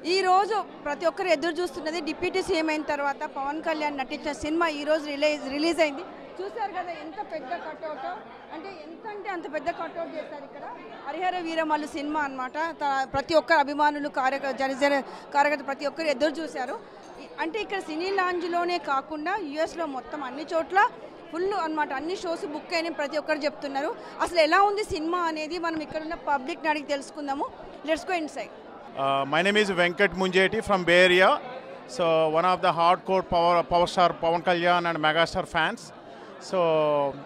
ఈ రోజు ప్రతి ఒక్కరు ఎదురు చూస్తున్నది డిప్యూటీ సీఎం అయిన తర్వాత పవన్ కళ్యాణ్ నటించిన సినిమా ఈ రోజు రిలీజ్ అయింది. చూశారు కదా ఎంత పెద్ద కట్అవుట్, అంటే అంత పెద్ద కట్అవుట్ చేశారు ఇక్కడ. హరిహర వీరమల్లు సినిమా అన్నమాట. ప్రతి ఒక్కరు అభిమానులు కార్యకర్త ప్రతి ఒక్కరు ఎదురు చూశారు. అంటే ఇక్కడ సినీ లాంజ్లోనే కాకుండా యుఎస్లో మొత్తం అన్ని చోట్ల ఫుల్ అన్నమాట. అన్ని షోస్ బుక్ అయిన ప్రతి ఒక్కరు చెప్తున్నారు. అసలు ఎలా ఉంది సినిమా అనేది మనం ఇక్కడ ఉన్న పబ్లిక్ అడిగి తెలుసుకుందాము. Let's go inside. My name is Venkat Munjeti from Bay Area. So one of the hardcore power star Pawan Kalyan and Megastar fans. So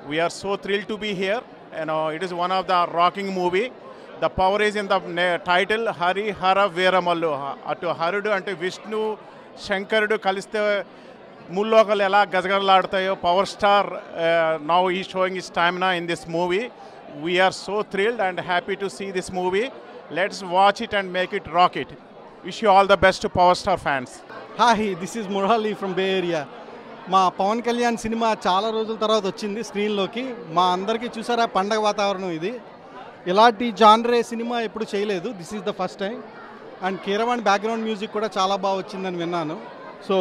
we are so thrilled to be here. You know, it is one of the rocking movie. The power is in the title Hari Hara Veeramallu. Atu Harudu ante Vishnu Shankarudu kaliste mullokalu ela gazgazalaadtayo. Power star now he is showing his stamina in this movie. We are so thrilled and happy to see this movie. Let's watch it and make it rock it. Wish you all the best to Power Star fans. Hi, this is Murali from Bay Area. మా Pawan Kalyan cinema చాలా రోజుల తర్వాత వచ్చింది స్క్రీన్లోకి. మా అందరికీ చూసారా పండగ వాతావరణం ఇది. ఇలాంటి జానరే సినిమా ఎప్పుడు చేయలేదు. This is the first time. And Keeravani background music కూడా చాలా బాగా వచ్చిందని విన్నాను. So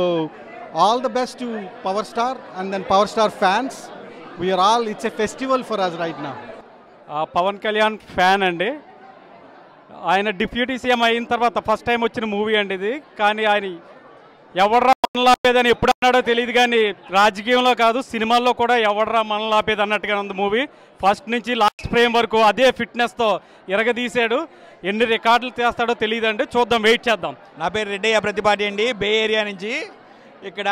all the best to power star and then power star fans. We are all it's a festival for us right now. Pawan Kalyan fan అండి. ఆయన deputy CM అయిన తర్వాత first time వచ్చిన మూవీ అండి ఇది. కానీ ఆయన ఎవడరా మనల్ని ఆపేదని ఎప్పుడు అన్నాడో తెలియదు, కానీ రాజకీయంలో కాదు సినిమాల్లో కూడా ఎవడరా మనల్ని ఆపేది అన్నట్టుగా ఉంది మూవీ. ఫస్ట్ నుంచి లాస్ట్ ఫ్రేమ్ వరకు అదే ఫిట్నెస్తో ఇరగదీశాడు. ఎన్ని రికార్డులు తీస్తాడో తెలియదండి, చూద్దాం, వెయిట్ చేద్దాం. నా పేరు రెడ్డయ్య ప్రతిపాటి అండి, బే ఏరియా నుంచి. ఇక్కడ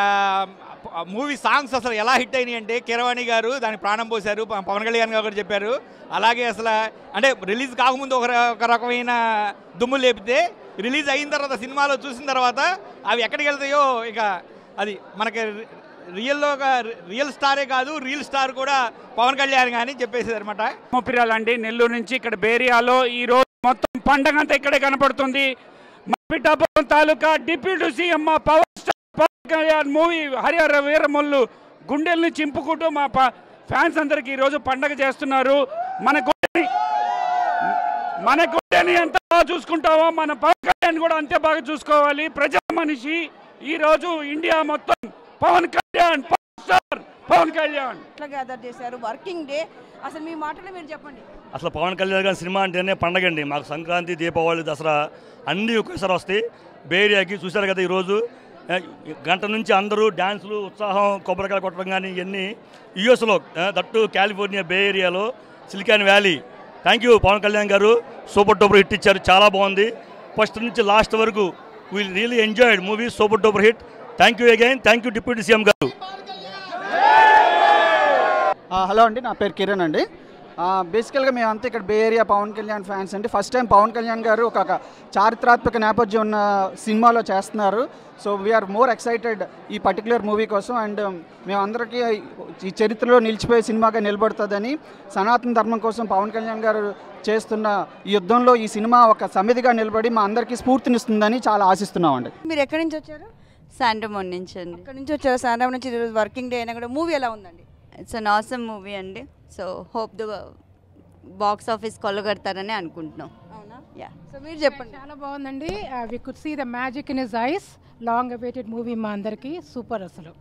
మూవీ సాంగ్స్ అసలు ఎలా హిట్ అయినాయి అంటే కీరవాణి గారు దానికి ప్రాణం పోశారు, పవన్ కళ్యాణ్ గారు చెప్పారు. అలాగే అసలు అంటే రిలీజ్ కాకముందు ఒక రకమైన దుమ్ము లేపితే రిలీజ్ అయిన తర్వాత సినిమాలో చూసిన తర్వాత అవి ఎక్కడికి వెళ్తాయో ఇక అది మనకి రియల్ స్టారే కాదు రియల్ స్టార్ కూడా పవన్ కళ్యాణ్ కానీ చెప్పేసేది అనమాట. మోపిరాలండి నెల్లూరు నుంచి ఇక్కడ బేరియాలో ఈ రోజు మొత్తం పండగ అంతా ఇక్కడే కనపడుతుంది. పిఠాపురం తాలూకా డిప్యూటీ సీఎం మా పవన్ కళ్యాణ్ మూవీ హరిహర వీరమల్లు గుండెల్ని చింపుకుంటూ మా ఫ్యాన్స్ అందరికి ఈరోజు పండగ చేస్తున్నారు. మన గుండెని ఎంత బాగా చూసుకుంటామో మన పవన్ కళ్యాణ్ కూడా అంతే బాగా చూసుకోవాలి. ప్రజా మనిషి ఈరోజు ఇండియా మొత్తం పవన్ కళ్యాణ్ పవన్ కళ్యాణ్ ఇట్లా గ్యాదర్ చేశారు. Working day. అసలు మీ మాటలు మీరు చెప్పండి. అసలు పవన్ కళ్యాణ్ గారి సినిమా అంటేనే పండగ అండి. మాకు సంక్రాంతి, దీపావళి, దసరా అన్నీ ఒకేసారి వస్తాయి. బేరియాకి చూశారు కదా ఈరోజు గంట నుంచి అందరూ డ్యాన్సులు, ఉత్సాహం, కొబ్బరికాయలు కొట్టడం కానీ ఇవన్నీ యూఎస్లో, దట్టు కాలిఫోర్నియా బే ఏరియాలో Silicon Valley. Thank you Pawan Kalyan garu, super duper hit ఇచ్చారు, చాలా బాగుంది. ఫస్ట్ నుంచి లాస్ట్ వరకు we really enjoyed movie, super duper hit. Thank you again. Thank you deputy CM గారు. హలో అండి, నా పేరు కిరణ్ అండి. బేసికల్గా మేమంతా ఇక్కడ బే ఏరియా పవన్ కళ్యాణ్ ఫ్యాన్స్ అండి. ఫస్ట్ టైం పవన్ కళ్యాణ్ గారు ఒక చారిత్రాత్మక నేపథ్యం ఉన్న సినిమాలో చేస్తున్నారు. సో వీఆర్ మోర్ ఎక్సైటెడ్ ఈ పర్టికులర్ మూవీ కోసం. అండ్ మేమందరికీ ఈ చరిత్రలో నిలిచిపోయే సినిమాగా నిలబడుతుందని, సనాతన ధర్మం కోసం పవన్ కళ్యాణ్ గారు చేస్తున్న ఈ యుద్ధంలో ఈ సినిమా ఒక సమిధిగా నిలబడి మా అందరికీ స్ఫూర్తినిస్తుందని చాలా ఆశిస్తున్నామండి. మీరు ఎక్కడి నుంచి వచ్చారు? శాండమోన్ నుంచి అండి. ఇక్కడ నుంచి వచ్చారు శాండమోన్ నుంచి. ఈరోజు వర్కింగ్ డే అయినా కూడా మూవీ ఎలా ఉందండి? ఇట్స్ అన్ ఆసమ్ మూవీ అండి. So hope the box office కొల్లగడతారని అనుకుంటున్నాం. అవునా? యా. సో మీరు చెప్పండి. చాలా బాగుందండి. We could see the magic in his eyes. Long awaited movie మా అందరికీ సూపర్ అసలు.